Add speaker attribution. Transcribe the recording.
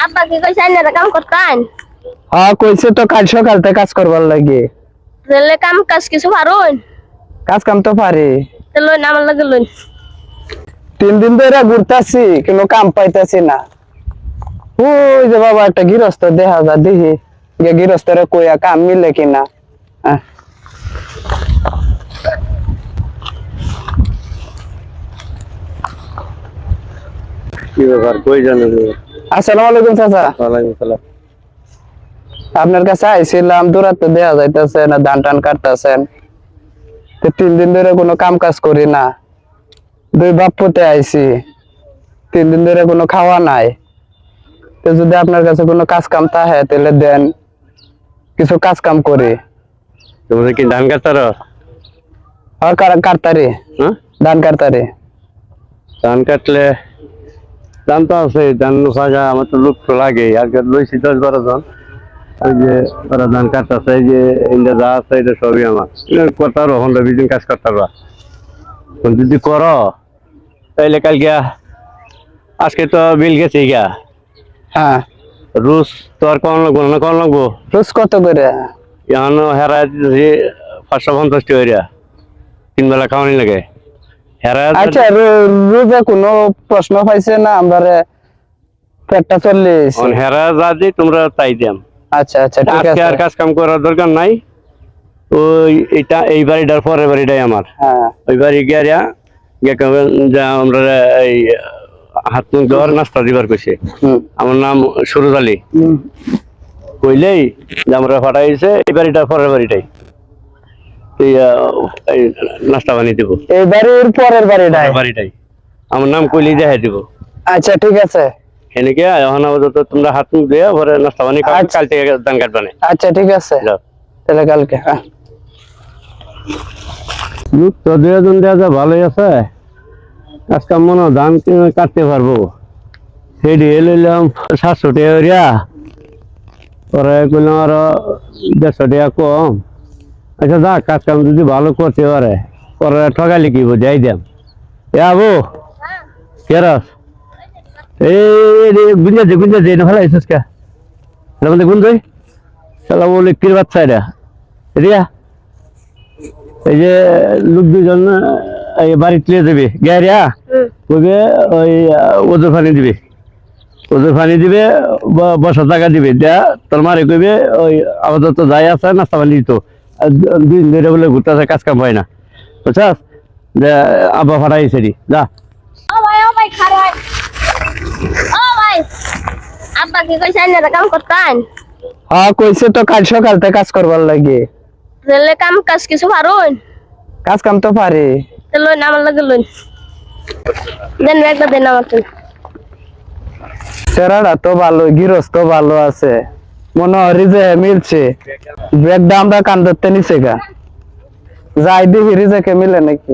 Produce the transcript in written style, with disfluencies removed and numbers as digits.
Speaker 1: আব্বা কি কইছে না কাম করতেন?
Speaker 2: হ্যাঁ কইছে তো কাল সকালতে কাজ করবার লাগে।
Speaker 1: তাহলে কাম কাজ কিছু পারুন?
Speaker 2: কাজ কাম তো পারি।
Speaker 1: তাহলে নাম লাগে লইন।
Speaker 2: 3 দিন ধরে ঘুরতাছি কোনো কাম পাইতাছি না। ওই যে বাবা একটা গৃহস্থ দেখা যা দেখি যে গৃহস্থরে কইয়া কাম মিলে কিনা।
Speaker 3: কি ব্যাপার কই জানেন?
Speaker 2: আসসালামু আলাইকুম চাচা।
Speaker 3: ওয়ালাইকুম সালাম।
Speaker 2: আপনার কাছে আইছিলাম, দূরাতে দেয়া যাইতেছে না, ধান টান কাটতেছেন। 3 দিন ধরে কোনো কাম কাজ করি না। 2 বাপ পুতে আইছি, 3 দিন ধরে কোনো খাওয়া নাই। তো যদি আপনার কাছে কোনো কাজ কাম থাকে তাহলে দেন, কিছু কাজ কাম করি।
Speaker 3: তোমরা কি ধান কাটতারো?
Speaker 2: আর কাটতারি,
Speaker 3: হ্যাঁ
Speaker 2: ধান কাটতারি।
Speaker 3: ধান কাটলে ধান তো আছে, ধান ফাঁকা আমার তো লোক তো লাগে। আর লইছি 10-12 জন। ওই যে ওরা ধান কাটতেছে, এই যে ইন্ডিয়া যা আছে এটা সবই আমার। করতারো 15-20 দিন কাজ করতারবা। যদি করো তাইলে কালকে আজকে তো বিল গেছে গা।
Speaker 2: হ্যাঁ
Speaker 3: রুস তো আর কম লাগবো না, কম লাগবো।
Speaker 2: রোজ কত করে?
Speaker 3: এখন হেরা 550 টাকা 3 বেলা খাওয়ানি লাগে।
Speaker 2: আচ্ছা রোজে কোনো প্রশ্ন পাইছে না আমরা পেটটা চল্লিশ?
Speaker 3: হেরা যা দি তোমরা তাই দিয়াম।
Speaker 2: আচ্ছা আচ্ছা ঠিক
Speaker 3: আজকে
Speaker 2: আছে।
Speaker 3: আর কাজ কাম করার দরকার নাই। ওই এটা এই বাড়িটার পরের বাড়িটাই আমার।
Speaker 2: হ্যাঁ
Speaker 3: ওই বাড়ি গিয়া যা আমরা এই হাত মুখ দেওয়ার নাস্তা দিবার কইছে। আমার নাম সুরজ আলী। কইলেই যে আমরা ফাটাইছে এই বাড়িটার পরের বাড়িটাই এই নাস্তা বানিয়ে দিব।
Speaker 2: এই বাড়ির পরের
Speaker 3: বাড়িটাই আমার নাম কইলেই দেখাই দিব।
Speaker 2: আচ্ছা ঠিক আছে।
Speaker 3: এনেকে এখন আপাতত তোমরা হাত মুখ দিয়ে পরে নাস্তা বানিয়ে খাও, কাল থেকে ধান কাটবানে।
Speaker 2: আচ্ছা ঠিক আছে, তাহলে কালকে।
Speaker 3: তো 2 জন দেওয়া যা ভালোই আছে। কাজ কাম মনে ধান কাটতে পারবো। সেটি লইলাম 700 টাকা পরে কইলাম আরো 150 টাকা কম। আচ্ছা যা কাজ কাম যদি ভালো করতে পারে পরে ঠকালি কি যাই দাম। আবু কেরাস এই গুঞ্জা না ভালো আছিস কা? আমাদের গুঞ্জই সালা বলে কির বাচ্চা এটা রিয়া। এই যে লোক 2 জন এই বাড়ি তুলে দেবে গ্যারিয়া কইবে ওই ওজোর পানি দিবে, ওজোর পানি দিবে, বসার টাকা দিবে। দেয়া তোর মারে কইবে ওই আমাদের তো যাই আছে নাস্তা পানি দিত। 2 দিন ধরে বলে ঘুরতে কাজ কাম হয় না, বুঝছাস? যে আব্বা ফাটাইছে যা।
Speaker 1: ও ভাই খারাপ। ও ভাই আব্বা কি কইছে না কাম করতেন?
Speaker 2: হ্যাঁ কইছে তো কাল সকালতে কাজ করবার লাগে।
Speaker 1: তাহলে কাম কাজ কিছু পারুন?
Speaker 2: কাজ কাম তো পারি।
Speaker 1: তাহলে নাম লাগে লইন। দেন একটা দেন আমার।
Speaker 2: সেরাটা তো ভালো, গৃহস্থ ভালো আছে, মনে হয় যে মিলছে। ব্যাগটা আমরা কান ধরতে নিচে গা যাই দেখি রিজেকে মিলে নাকি।